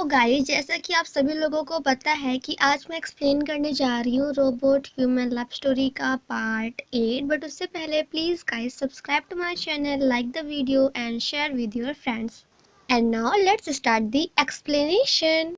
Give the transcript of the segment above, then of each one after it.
तो गाइस, जैसा कि आप सभी लोगों को पता है कि आज मैं एक्सप्लेन करने जा रही हूँ रोबोट ह्यूमन लव स्टोरी का पार्ट 8। बट उससे पहले please guys subscribe to my channel, like the video and share with your friends. And now let's start the explanation.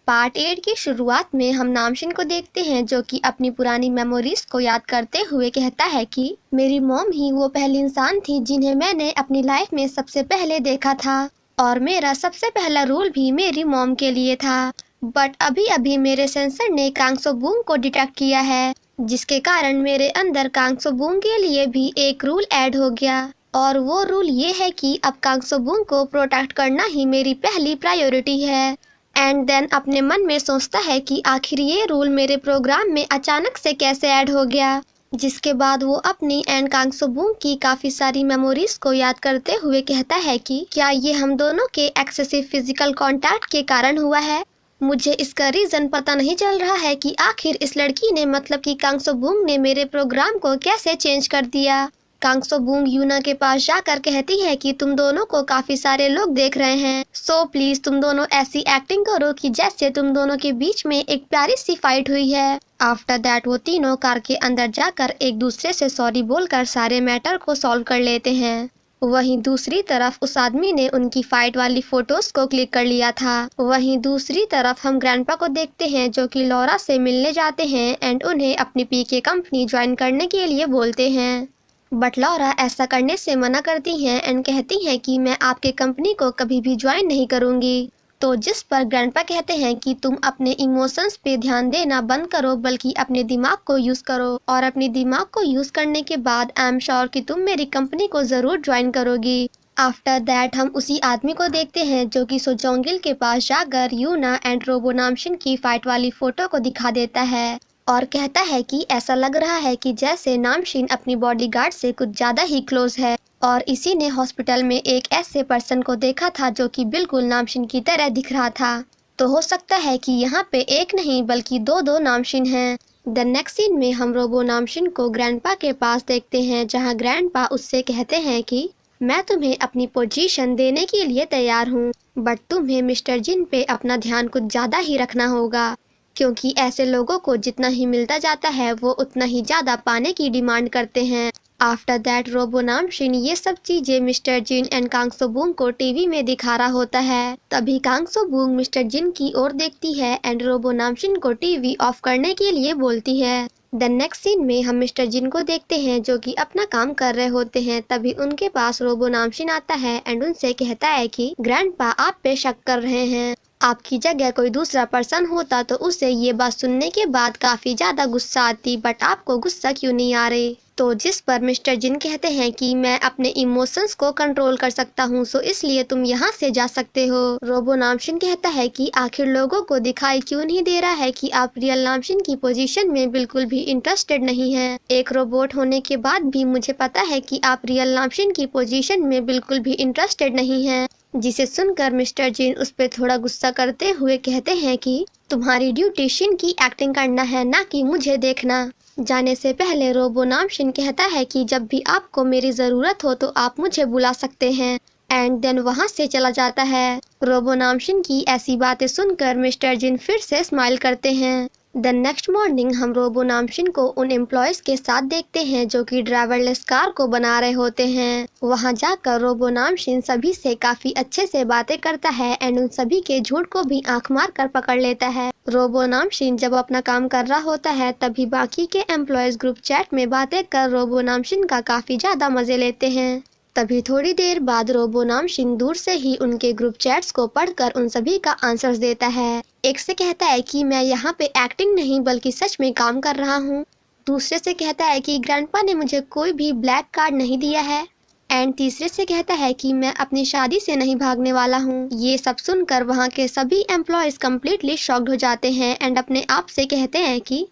Part 8 की शुरुआत में हम नामशिन को देखते हैं जो कि अपनी पुरानी मेमोरीज को याद करते हुए कहता है कि मेरी मॉम ही वो पहली इंसान थी जिन्हें मैंने अपनी लाइफ में सबसे पहले देखा था और मेरा सबसे पहला रूल भी मेरी मॉम के लिए था। बट अभी अभी मेरे सेंसर ने कांगसोबूंग को डिटेक्ट किया है, जिसके कारण मेरे अंदर कांगसोबूंग के लिए भी एक रूल ऐड हो गया और वो रूल ये है कि अब कांगसोबूंग को प्रोटेक्ट करना ही मेरी पहली प्रायोरिटी है। एंड देन अपने मन में सोचता है कि आखिर ये रूल मेरे प्रोग्राम में अचानक से कैसे ऐड हो गया, जिसके बाद वो अपनी एंड कांगसोबूंग की काफी सारी मेमोरीज को याद करते हुए कहता है कि क्या ये हम दोनों के एक्सेसिव फिजिकल कांटेक्ट के कारण हुआ है। मुझे इसका रीजन पता नहीं चल रहा है कि आखिर इस लड़की ने मतलब कि कांगसोबूंग ने मेरे प्रोग्राम को कैसे चेंज कर दिया। कांगसोबूंग यूना के पास जाकर कहती है कि तुम दोनों को काफी सारे लोग देख रहे हैं, सो प्लीज तुम दोनों ऐसी एक्टिंग करो कि जैसे तुम दोनों के बीच में एक प्यारी सी फाइट हुई है। आफ्टर दैट वो तीनों कार के अंदर जाकर एक दूसरे से सॉरी बोलकर सारे मैटर को सॉल्व कर लेते हैं। वहीं दूसरी तरफ उस आदमी ने उनकी फाइट वाली फोटोज को क्लिक कर लिया था। वहीं दूसरी तरफ हम ग्रैंडपा को देखते हैं जो कि लॉरा से मिलने जाते हैं एंड उन्हें अपनी पीके कंपनी ज्वाइन करने के लिए बोलते हैं। बट लॉरा ऐसा करने से मना करती हैं एंड कहती हैं कि मैं आपके कंपनी को कभी भी ज्वाइन नहीं करूंगी। तो जिस पर ग्रैंडपा कहते हैं कि तुम अपने इमोशंस पे ध्यान देना बंद करो, बल्कि अपने दिमाग को यूज करो और अपने दिमाग को यूज करने के बाद आई एम श्योर कि तुम मेरी कंपनी को जरूर ज्वाइन करोगी। आफ्टर दैट हम उसी आदमी को देखते हैं जो कि सोजोंगिल के पास जाकर यूना एंड रोबो नामशिन की फाइट वाली फोटो को दिखा देता है और कहता है कि ऐसा लग रहा है कि जैसे नामशिन अपनी बॉडीगार्ड से कुछ ज्यादा ही क्लोज है और इसी ने हॉस्पिटल में एक ऐसे पर्सन को देखा था जो कि बिल्कुल नामशिन की तरह दिख रहा था। तो हो सकता है कि यहाँ पे एक नहीं बल्कि दो नामशिन हैं। द नेक्स्ट सीन में हम रोबो नामशिन को ग्रैंडपा के पास देखते हैं जहाँ ग्रैंडपा उससे कहते हैं कि मैं तुम्हें अपनी पोजीशन देने के लिए तैयार हूँ, बट तुम्हें मिस्टर जिन पे अपना ध्यान कुछ ज्यादा ही रखना होगा, क्योंकि ऐसे लोगों को जितना ही मिलता जाता है वो उतना ही ज्यादा पाने की डिमांड करते हैं। आफ्टर दैट रोबो नामशिन ये सब चीजें मिस्टर जिन एंड कांगसोबूंग को टीवी में दिखा रहा होता है। तभी कांगसोबूंग मिस्टर जिन की ओर देखती है एंड रोबो नामशिन को टीवी ऑफ करने के लिए बोलती है। द नेक्स्ट सीन में हम मिस्टर जिन को देखते हैं जो कि अपना काम कर रहे होते हैं। तभी उनके पास रोबो नामशिन आता है एंड उनसे कहता है कि ग्रैंडपा आप पे शक कर रहे हैं, आपकी जगह कोई दूसरा पर्सन होता तो उसे ये बात सुनने के बाद काफी ज्यादा गुस्सा आती, बट आपको गुस्सा क्यों नहीं आ रही। तो जिस पर मिस्टर जिन कहते हैं कि मैं अपने इमोशंस को कंट्रोल कर सकता हूँ, सो इसलिए तुम यहाँ से जा सकते हो। रोबो नामशिन कहता है कि आखिर लोगों को दिखाई क्यों नहीं दे रहा है कि आप रियल नामशिन की पोजीशन में बिल्कुल भी इंटरेस्टेड नहीं हैं। एक रोबोट होने के बाद भी मुझे पता है कि आप रियल नामशिन की पोजीशन में बिल्कुल भी इंटरेस्टेड नहीं हैं। जिसे सुनकर मिस्टर जिन उस पर थोड़ा गुस्सा करते हुए कहते हैं कि तुम्हारी ड्यूटी शिन की एक्टिंग करना है, ना कि मुझे देखना। जाने से पहले रोबो नामशिन कहता है कि जब भी आपको मेरी जरूरत हो तो आप मुझे बुला सकते हैं एंड देन वहाँ से चला जाता है। रोबो नामशिन की ऐसी बातें सुनकर मिस्टर जिन फिर से स्माइल करते हैं। द नेक्स्ट मॉर्निंग हम रोबो नामशिन को उन एम्प्लॉयज के साथ देखते हैं जो कि ड्राइवरलेस कार को बना रहे होते हैं। वहां जाकर रोबो नामशिन सभी से काफी अच्छे से बातें करता है एंड उन सभी के झूठ को भी आंख मार कर पकड़ लेता है। रोबो नामशिन जब अपना काम कर रहा होता है तभी बाकी के एम्प्लॉयज ग्रुप चैट में बातें कर रोबो नामशिन का काफी ज्यादा मजे लेते हैं। तभी थोड़ी देर बाद रोबो नामशिन दूर से ही उनके ग्रुप चैट्स को पढ़कर उन सभी का आंसर्स देता है। एक से कहता है कि मैं यहाँ पे एक्टिंग नहीं बल्कि सच में काम कर रहा हूँ। दूसरे से कहता है कि ग्रैंडपा ने मुझे कोई भी ब्लैक कार्ड नहीं दिया है एंड तीसरे से कहता है कि मैं अपनी शादी से नहीं भागने वाला हूँ। ये सब सुनकर वहाँ के सभी एम्प्लॉयज कम्प्लीटली शॉक्ड हो जाते हैं एंड अपने आप से कहते हैं कि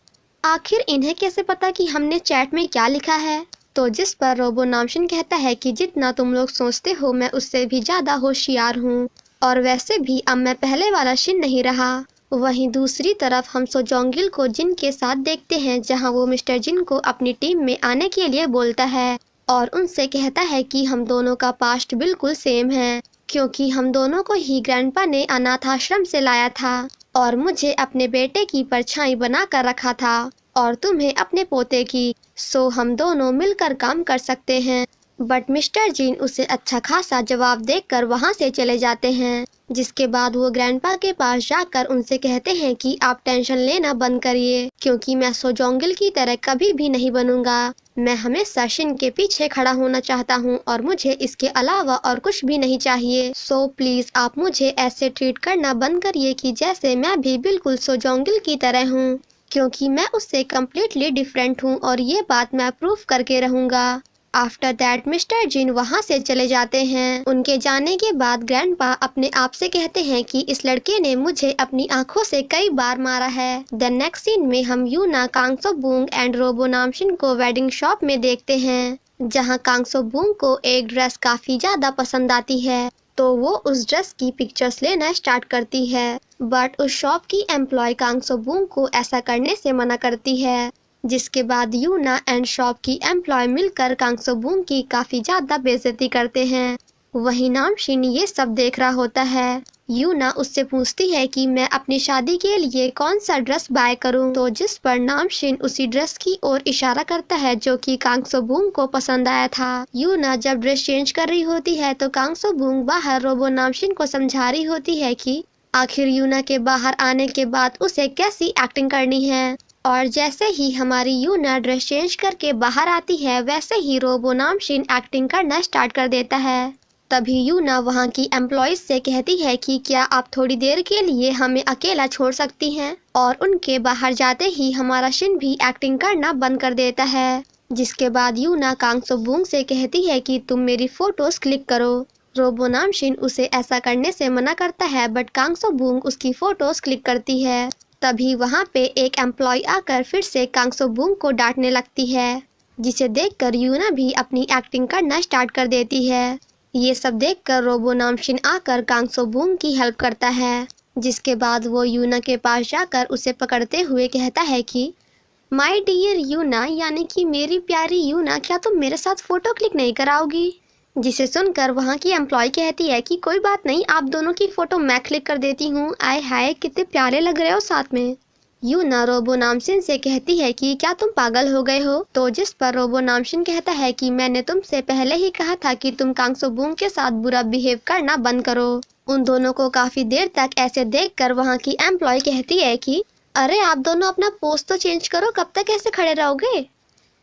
आखिर इन्हें कैसे पता कि हमने चैट में क्या लिखा है। तो जिस पर रोबो नामशिन कहता है कि जितना तुम लोग सोचते हो मैं उससे भी ज़्यादा होशियार हूँ, और वैसे भी अब मैं पहले वाला शिन नहीं रहा। वहीं दूसरी तरफ हम सोजोंगिल को जिन के साथ देखते हैं, जहां वो मिस्टर जिन को अपनी टीम में आने के लिए बोलता है और उनसे कहता है कि हम दोनों का पास्ट बिल्कुल सेम है, क्योंकि हम दोनों को ही ग्रैंडपा ने अनाथ आश्रम से लाया था और मुझे अपने बेटे की परछाई बना कर रखा था और तुम्हें अपने पोते की, सो हम दोनों मिलकर काम कर सकते हैं। बट मिस्टर जिन उसे अच्छा खासा जवाब देकर वहां से चले जाते हैं, जिसके बाद वो ग्रैंडपा के पास जाकर उनसे कहते हैं कि आप टेंशन लेना बंद करिए, क्योंकि मैं सोजोंगिल की तरह कभी भी नहीं बनूंगा। मैं हमेशा शिन के पीछे खड़ा होना चाहता हूँ और मुझे इसके अलावा और कुछ भी नहीं चाहिए। सो प्लीज आप मुझे ऐसे ट्रीट करना बंद करिए कि जैसे मैं भी बिल्कुल सोजोंगिल की तरह हूँ, क्योंकि मैं उससे कम्प्लीटली डिफरेंट हूँ और ये बात मैं प्रूफ करके रहूंगा। आफ्टर दैट मिस्टर जिन वहाँ से चले जाते हैं। उनके जाने के बाद ग्रैंडपा अपने आप से कहते हैं कि इस लड़के ने मुझे अपनी आंखों से कई बार मारा है। द नेक्स्ट सीन में हम यूना, कांगसो बूंग एंड रोबो नामशिन को वेडिंग शॉप में देखते हैं, जहाँ कांगसो बूंग को एक ड्रेस काफी ज्यादा पसंद आती है, तो वो उस ड्रेस की पिक्चर्स लेना स्टार्ट करती है। बट उस शॉप की एम्प्लॉय कांगसो बूंग को ऐसा करने से मना करती है, जिसके बाद यूना एंड शॉप की एम्प्लॉय मिलकर कांगसो बूंग की काफी ज्यादा बेइज्जती करते हैं। वही नामशिन ये सब देख रहा होता है। यूना उससे पूछती है कि मैं अपनी शादी के लिए कौन सा ड्रेस बाय करूं, तो जिस पर नामशिन उसी ड्रेस की ओर इशारा करता है जो कि कांगसो बूंग को पसंद आया था। यूना जब ड्रेस चेंज कर रही होती है तो कांगसो बूंग बाहर रोबो नामशिन को समझा रही होती है कि आखिर यूना के बाहर आने के बाद उसे कैसी एक्टिंग करनी है, और जैसे ही हमारी यूना ड्रेस चेंज करके बाहर आती है वैसे ही रोबो नामशिन एक्टिंग करना स्टार्ट कर देता है। तभी यूना वहाँ की एम्प्लॉइज से कहती है कि क्या आप थोड़ी देर के लिए हमें अकेला छोड़ सकती हैं, और उनके बाहर जाते ही हमारा शिन भी एक्टिंग करना बंद कर देता है। जिसके बाद यूना कांगसो बूंग से कहती है कि तुम मेरी फोटोज क्लिक करो। रोबो नामशिन उसे ऐसा करने से मना करता है, बट कांगसो बूंग उसकी फोटोज क्लिक करती है। तभी वहाँ पे एक एम्प्लॉय आकर फिर से कांगसो बूंग को डांटने लगती है, जिसे देखकर यूना भी अपनी एक्टिंग करना स्टार्ट कर देती है। ये सब देखकर रोबो नामशिन आकर कांगसो बूंग की हेल्प करता है, जिसके बाद वो यूना के पास जाकर उसे पकड़ते हुए कहता है कि माय डियर यूना, यानी कि मेरी प्यारी यूना, क्या तुम मेरे साथ फोटो क्लिक नहीं कराओगी। जिसे सुनकर वहाँ की एम्प्लॉय कहती है कि कोई बात नहीं, आप दोनों की फोटो मैं क्लिक कर देती हूँ। आय हाय कितने प्यारे लग रहे हो साथ में। यूना रोबो नामशिन से कहती है कि क्या तुम पागल हो गए हो, तो जिस पर रोबो नामशिन कहता है कि मैंने तुमसे पहले ही कहा था कि तुम कांगसो बूंग के साथ बुरा बिहेव करना बंद करो। उन दोनों को काफी देर तक ऐसे देखकर वहाँ की एम्प्लॉय कहती है कि अरे आप दोनों अपना पोज तो चेंज करो, कब तक ऐसे खड़े रहोगे।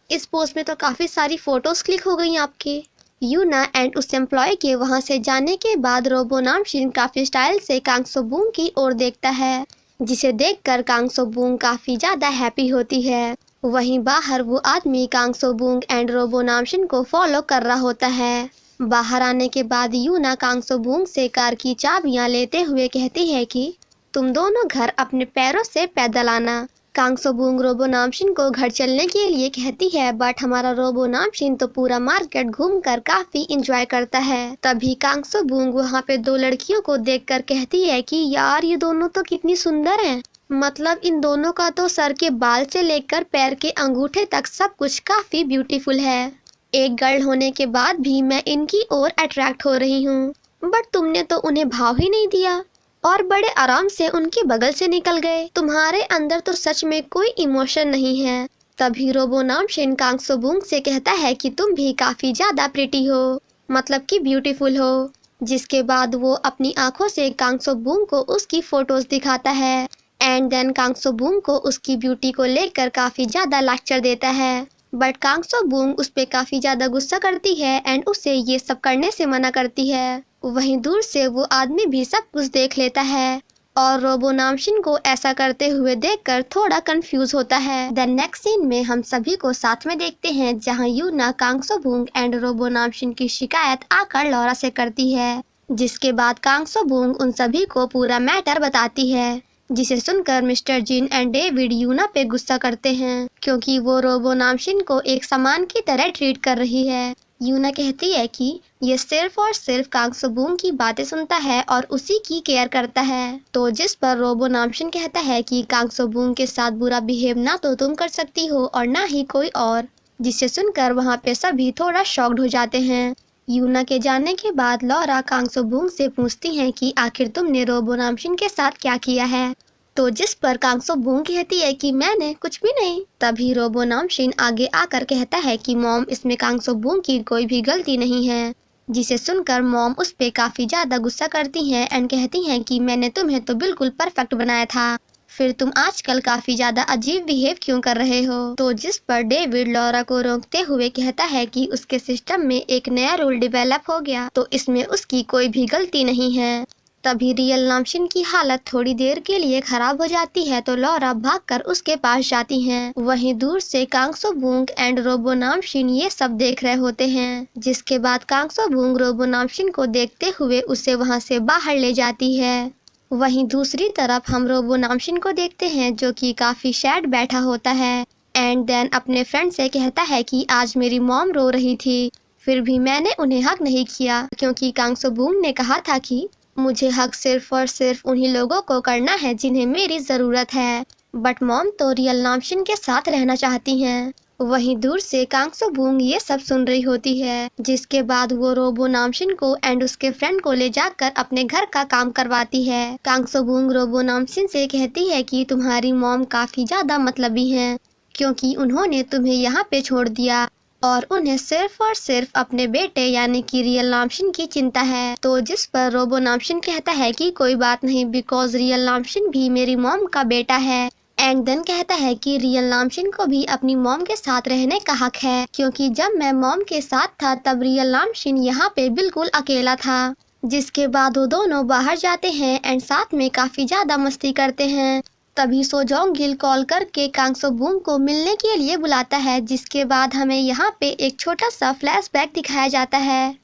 इस पोज में तो काफी सारी फोटोज क्लिक हो गई आपकी। यूना एंड उस एम्प्लॉय के वहाँ से जाने के बाद रोबो नामशिन काफी स्टाइल से कांगसो बूंग की ओर देखता है, जिसे देखकर कांगसो बूंग काफी ज्यादा हैप्पी होती है। वहीं बाहर वो आदमी कांगसो बूंग एंड रोबो नामशिन को फॉलो कर रहा होता है। बाहर आने के बाद यूना कांगसो बूंग से कार की चाबियां लेते हुए कहती है कि तुम दोनों घर अपने पैरों से पैदल आना। कांगसो बूंग रोबो नामशिन को घर चलने के लिए कहती है, बट हमारा रोबो नामशिन तो पूरा मार्केट घूमकर काफी इंजॉय करता है। तभी कांगसो बूंग वहाँ पे दो लड़कियों को देखकर कहती है कि यार ये दोनों तो कितनी सुंदर हैं। मतलब इन दोनों का तो सर के बाल से लेकर पैर के अंगूठे तक सब कुछ काफी ब्यूटीफुल है। एक गर्ल होने के बाद भी मैं इनकी ओर अट्रैक्ट हो रही हूँ, बट तुमने तो उन्हें भाव ही नहीं दिया और बड़े आराम से उनके बगल से निकल गए। तुम्हारे अंदर तो सच में कोई इमोशन नहीं है। तभी रोबो नामशिन कांगसो बूंग से कहता है कि तुम भी काफी ज्यादा प्रिटी हो, मतलब कि ब्यूटीफुल हो। जिसके बाद वो अपनी आंखों से कांगसो बूंग को उसकी फोटोज दिखाता है, एंड देन कांगसो बूंग को उसकी ब्यूटी को लेकर काफी ज्यादा लेक्चर देता है। बट कांगसो बूंग उस पे काफी ज्यादा गुस्सा करती है एंड उसे ये सब करने से मना करती है। वहीं दूर से वो आदमी भी सब कुछ देख लेता है और रोबो नामशिन को ऐसा करते हुए देखकर थोड़ा कंफ्यूज होता है। द नेक्स्ट सीन में हम सभी को साथ में देखते हैं, जहां यूना कांगसो बूंग एंड रोबो नामशिन की शिकायत आकर लौरा से करती है। जिसके बाद कांगसो बूंग उन सभी को पूरा मैटर बताती है, जिसे सुनकर मिस्टर जिन एंड डेविड यूना पे गुस्सा करते हैं क्योंकि वो रोबो नामशिन को एक सामान की तरह ट्रीट कर रही है। यूना कहती है कि ये सिर्फ और सिर्फ कांग सो बूम की बातें सुनता है और उसी की केयर करता है। तो जिस पर रोबो नामशिन कहता है कि कांग सो बूम के साथ बुरा बिहेव ना तो तुम कर सकती हो और ना ही कोई और, जिसे सुनकर वहाँ पे सभी थोड़ा शॉक्ड हो जाते हैं। यूना के जाने के बाद लॉरा कांग सो बूम से पूछती हैं कि आखिर तुमने रोबो नामशिन के साथ क्या किया है। तो जिस पर कांग सो बूम कहती है कि मैंने कुछ भी नहीं। तभी रोबो नामशिन आगे आकर कहता है कि मॉम, इसमें कांग सो बूम की कोई भी गलती नहीं है, जिसे सुनकर मॉम उस पे काफी ज्यादा गुस्सा करती हैं एंड कहती हैं कि मैंने तुम्हें तो बिल्कुल परफेक्ट बनाया था, फिर तुम आजकल काफी ज्यादा अजीब बिहेव क्यों कर रहे हो। तो जिस पर डेविड लॉरा को रोकते हुए कहता है कि उसके सिस्टम में एक नया रूल डेवलप हो गया तो इसमें उसकी कोई भी गलती नहीं है। तभी रियल नामशिन की हालत थोड़ी देर के लिए खराब हो जाती है तो लॉरा भागकर उसके पास जाती हैं। वहीं दूर से कांग सो बूंग एंड रोबो नामशिन ये सब देख रहे होते हैं, जिसके बाद कांग सो बूंग रोबो नामशिन को देखते हुए उसे वहां से बाहर ले जाती है। वहीं दूसरी तरफ हम रोबो नामशिन को देखते हैं जो कि काफी सैड बैठा होता है एंड देन अपने फ्रेंड से कहता है कि आज मेरी मॉम रो रही थी, फिर भी मैंने उन्हें हक नहीं किया क्योंकि कांग सो बूंग ने कहा था कि मुझे हक सिर्फ और सिर्फ उन्हीं लोगों को करना है जिन्हें मेरी जरूरत है, बट मॉम तो रियल नामशिन के साथ रहना चाहती हैं। वहीं दूर से कांग सो बूंग ये सब सुन रही होती है, जिसके बाद वो रोबो नामशिन को एंड उसके फ्रेंड को ले जाकर अपने घर का काम करवाती है। कांग सो बूंग रोबो नामशिन से कहती है कि तुम्हारी मॉम काफी ज्यादा मतलबी हैं क्योंकि उन्होंने तुम्हें यहाँ पे छोड़ दिया और उन्हें सिर्फ और सिर्फ अपने बेटे यानी कि रियल नामशिन की चिंता है। तो जिस पर रोबो नामशिन कहता है कि कोई बात नहीं, बिकॉज रियल नामशिन भी मेरी मॉम का बेटा है एंड देन कहता है कि रियल नामशिन को भी अपनी मॉम के साथ रहने का हक है क्योंकि जब मैं मॉम के साथ था तब रियल नामशिन यहाँ पे बिल्कुल अकेला था। जिसके बाद वो दोनों बाहर जाते हैं एंड साथ में काफी ज्यादा मस्ती करते हैं। तभी सो जोंग गिल कॉल करके कांग सो बूंग को मिलने के लिए बुलाता है, जिसके बाद हमें यहाँ पे एक छोटा सा फ्लैशबैक दिखाया जाता है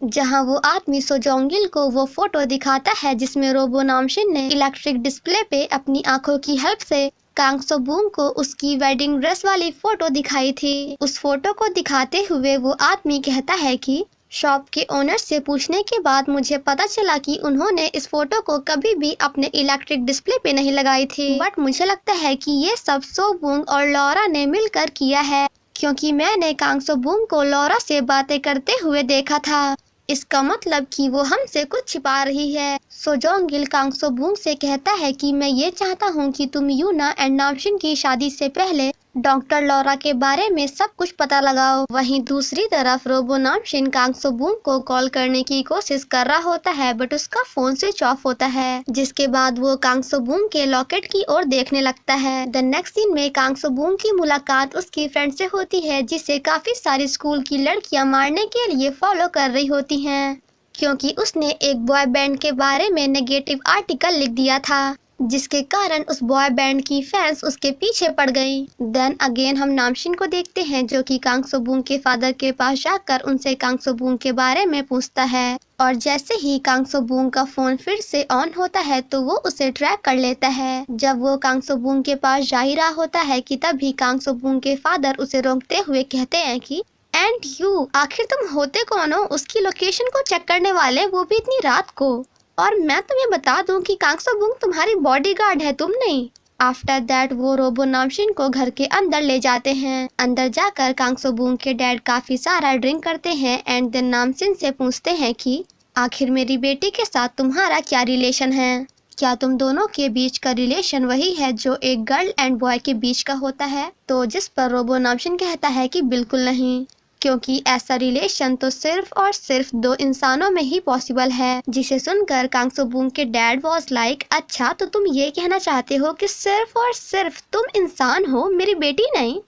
जहाँ वो आदमी सो जोंग गिल को वो फोटो दिखाता है जिसमें रोबो नामशिन ने इलेक्ट्रिक डिस्प्ले पे अपनी आंखों की हेल्प से कांग सो बूंग को उसकी वेडिंग ड्रेस वाली फोटो दिखाई थी। उस फोटो को दिखाते हुए वो आदमी कहता है कि शॉप के ओनर से पूछने के बाद मुझे पता चला कि उन्होंने इस फोटो को कभी भी अपने इलेक्ट्रिक डिस्प्ले पे नहीं लगाई थी, बट मुझे लगता है कि ये सब सो बूंग और लॉरा ने मिलकर किया है क्योंकि मैंने कांग सो बूंग को लॉरा से बातें करते हुए देखा था। इसका मतलब कि वो हमसे कुछ छिपा रही है। सो जोंग गिल कांग सो बूंग से कहता है कि मैं ये चाहता हूँ कि तुम यूना एंड नामशिन की शादी से पहले डॉक्टर लॉरा के बारे में सब कुछ पता लगाओ। वहीं दूसरी तरफ रोबो नामशिन कांग सो बूंग को कॉल करने की कोशिश कर रहा होता है बट उसका फोन स्विच ऑफ होता है, जिसके बाद वो कांग सो बूंग के लॉकेट की ओर देखने लगता है। द नेक्स्ट सीन में कांग सो बूंग की मुलाकात उसकी फ्रेंड से होती है जिसे काफी सारी स्कूल की लड़कियां मारने के लिए फॉलो कर रही होती हैं क्योंकि उसने एक बॉय बैंड के बारे में नेगेटिव आर्टिकल लिख दिया था, जिसके कारण उस बॉय बैंड की फैंस उसके पीछे पड़ गई। देन अगेन हम नामशिन को देखते हैं जो कि कांग सो बूंग के फादर के पास जाकर उनसे कांग सो बूंग के बारे में पूछता है और जैसे ही कांग सो बूंग का फोन फिर से ऑन होता है तो वो उसे ट्रैक कर लेता है। जब वो कांग सो बूंग के पास जा ही रहा होता है कि तभी कांग सो बूंग के फादर उसे रोकते हुए कहते हैं कि एंड यू, आखिर तुम होते कौन हो उसकी लोकेशन को चेक करने वाले, वो भी इतनी रात को, और मैं तुम्हें बता दूं कि कांग सो बूंग तुम्हारी बॉडीगार्ड है, तुम नहीं। आफ्टर दैट वो रोबो नामशिन को घर के अंदर ले जाते हैं। अंदर जाकर कांग सो बूंग के डैड काफी सारा ड्रिंक करते हैं एंड देन नामशिन से पूछते हैं कि आखिर मेरी बेटी के साथ तुम्हारा क्या रिलेशन है, क्या तुम दोनों के बीच का रिलेशन वही है जो एक गर्ल एंड बॉय के बीच का होता है। तो जिस पर रोबो नामशिन कहता है कि बिल्कुल नहीं, क्योंकि ऐसा रिलेशन तो सिर्फ और सिर्फ दो इंसानों में ही पॉसिबल है। जिसे सुनकर कांग सो बूंग के डैड वाज लाइक, अच्छा तो तुम ये कहना चाहते हो कि सिर्फ और सिर्फ तुम इंसान हो, मेरी बेटी नहीं।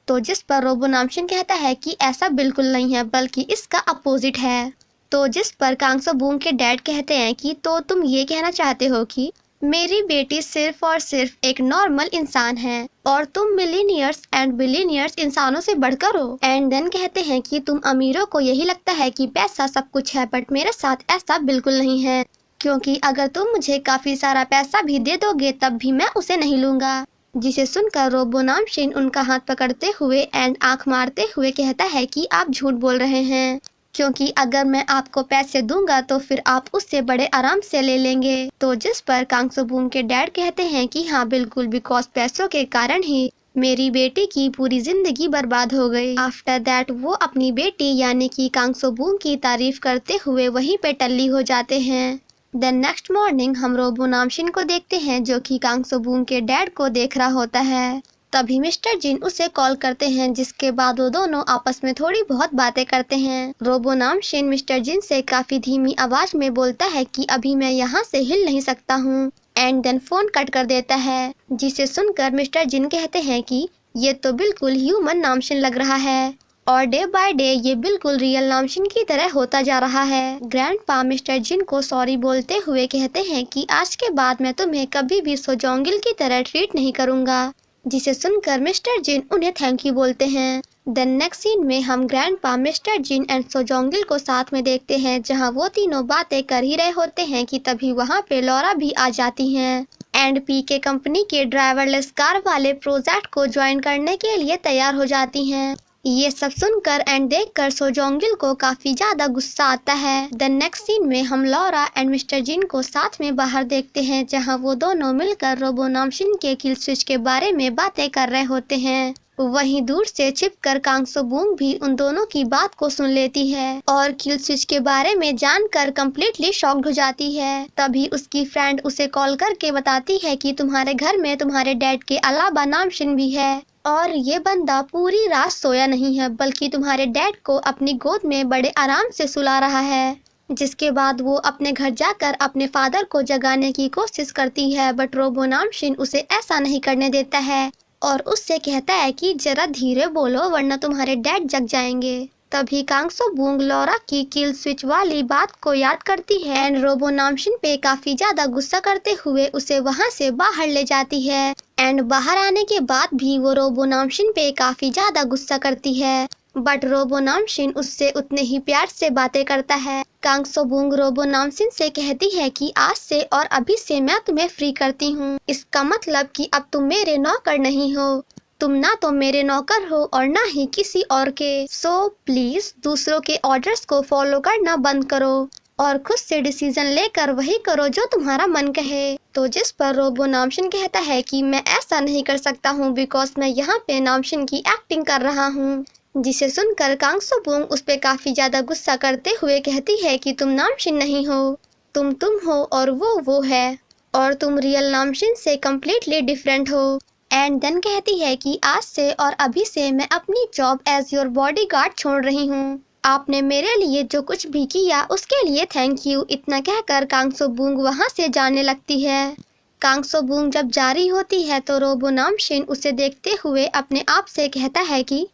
तो जिस पर रोबो नामशिन कहता है कि ऐसा बिल्कुल नहीं है बल्कि इसका अपोजिट है। तो जिस पर कांग सो बूंग के डैड कहते हैं कि तो तुम ये कहना चाहते हो कि मेरी बेटी सिर्फ और सिर्फ एक नॉर्मल इंसान है और तुम मिलीनियर्स एंड बिलीनियर्स इंसानों से बढ़कर हो। एंड देन कहते हैं कि तुम अमीरों को यही लगता है कि पैसा सब कुछ है, बट मेरे साथ ऐसा बिल्कुल नहीं है। क्योंकि अगर तुम मुझे काफी सारा पैसा भी दे दोगे तब भी मैं उसे नहीं लूंगा। जिसे सुनकर रोबो नामशीन उनका हाथ पकड़ते हुए एंड आंख मारते हुए कहता है कि आप झूठ बोल रहे हैं, क्योंकि अगर मैं आपको पैसे दूंगा तो फिर आप उससे बड़े आराम से ले लेंगे। तो जिस पर कांग सो बूम के डैड कहते हैं कि हाँ बिल्कुल, बिकॉज पैसों के कारण ही मेरी बेटी की पूरी जिंदगी बर्बाद हो गई। आफ्टर दैट वो अपनी बेटी यानी कि कांग सो बूम की तारीफ करते हुए वहीं पे टल्ली हो जाते हैं। देन नेक्स्ट मॉर्निंग हम रोबो नामशीन को देखते हैं जो कि कांग सो बूम के डैड को देख रहा होता है। तभी मिस्टर जिन उसे कॉल करते हैं, जिसके बाद वो दोनों आपस में थोड़ी बहुत बातें करते हैं। रोबो नामशीन मिस्टर जिन से काफी धीमी आवाज में बोलता है कि अभी मैं यहाँ से हिल नहीं सकता हूँ, एंड देन फोन कट कर देता है। जिसे सुनकर मिस्टर जिन कहते हैं कि ये तो बिल्कुल ह्यूमन नामशीन लग रहा है और डे बाय डे ये बिल्कुल रियल नामशीन की तरह होता जा रहा है। ग्रैंडपा मिस्टर जिन को सॉरी बोलते हुए कहते हैं कि आज के बाद मैं तुम्हें कभी भी सोजोंगिल की तरह ट्रीट नहीं करूँगा। जिसे सुनकर मिस्टर जिन उन्हें थैंक यू बोलते हैं। देन नेक्स्ट सीन में हम ग्रैंडपा मिस्टर जिन एंड सोजोंगिल को साथ में देखते हैं, जहां वो तीनों बातें कर ही रहे होते हैं कि तभी वहां पे लॉरा भी आ जाती हैं एंड पी के कंपनी के ड्राइवरलेस कार वाले प्रोजेक्ट को ज्वाइन करने के लिए तैयार हो जाती हैं। ये सब सुनकर एंड देखकर सोजोंगिल को काफी ज्यादा गुस्सा आता है। देन नेक्स्ट सीन में हम लॉरा एंड मिस्टर जिन को साथ में बाहर देखते हैं, जहां वो दोनों मिलकर रोबो नामशीन के किल स्विच के बारे में बातें कर रहे होते हैं। वहीं दूर से छिपकर कांग सो बूम भी उन दोनों की बात को सुन लेती है और किल स्विच के बारे में जानकर कम्प्लीटली शॉक्ड हो जाती है। तभी उसकी फ्रेंड उसे कॉल करके बताती है कि तुम्हारे घर में तुम्हारे डैड के अलावा नामशीन भी है और ये बंदा पूरी रात सोया नहीं है, बल्कि तुम्हारे डैड को अपनी गोद में बड़े आराम से सुला रहा है। जिसके बाद वो अपने घर जाकर अपने फादर को जगाने की कोशिश करती है, बट रोबो नामशीन उसे ऐसा नहीं करने देता है और उससे कहता है कि जरा धीरे बोलो वरना तुम्हारे डैड जग जाएंगे। तभी कांग सो बूम लॉरा की किल स्विच वाली बात को याद करती है एंड रोबो नामशीन पे काफी ज्यादा गुस्सा करते हुए उसे वहां से बाहर ले जाती है एंड बाहर आने के बाद भी वो रोबो नामशीन पे काफी ज्यादा गुस्सा करती है, बट रोबो नामशीन उससे उतने ही प्यार से बातें करता है। कांग सो बूम रोबो नामशीन से कहती है कि आज से और अभी से मैं तुम्हें फ्री करती हूँ। इसका मतलब कि अब तुम मेरे नौकर नहीं हो, तुम ना तो मेरे नौकर हो और ना ही किसी और के। सो प्लीज दूसरों के ऑर्डर्स को फॉलो करना बंद करो और खुद से डिसीजन लेकर वही करो जो तुम्हारा मन कहे। तो जिस पर रोबो नामशीन कहता है कि मैं ऐसा नहीं कर सकता हूँ बिकॉज मैं यहाँ पे नामशीन की एक्टिंग कर रहा हूँ। जिसे सुनकर कांग सो बूम उस पे काफी ज्यादा गुस्सा करते हुए कहती है कि तुम नामशीन नहीं हो, तुम हो और वो है और तुम रियल नामशीन से कम्प्लीटली डिफरेंट हो। एंड देन कहती है कि आज से और अभी से मैं अपनी जॉब एज योर बॉडीगार्ड छोड़ रही हूँ। आपने मेरे लिए जो कुछ भी किया उसके लिए थैंक यू। इतना कहकर कांग सो बूम वहाँ से जाने लगती है। कांग सो बूम जब जा रही होती है तो रोबो नामशीन उसे देखते हुए अपने आप से कहता है कि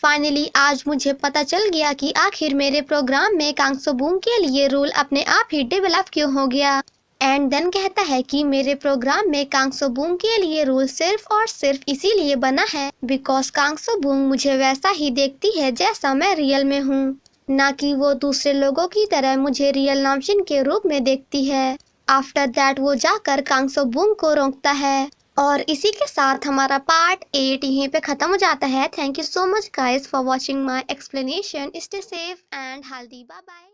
फाइनली आज मुझे पता चल गया कि आखिर मेरे प्रोग्राम में कांग सो बूम के लिए रूल अपने आप ही डेवलप क्यों हो गया। एंड देन कहता है कि मेरे प्रोग्राम में कांग सो बूम के लिए रूल सिर्फ और सिर्फ इसीलिए बना है बिकॉज कांग सो बूम मुझे वैसा ही देखती है जैसा मैं रियल में हूँ, ना कि वो दूसरे लोगों की तरह मुझे रियल नामशीन के रूप में देखती है। आफ्टर दैट वो जाकर कांग सो बूम को रोकता है और इसी के साथ हमारा पार्ट 8 यहीं पे खत्म हो जाता है। Thank you so much guys for watching my explanation. Stay safe and healthy. Bye bye.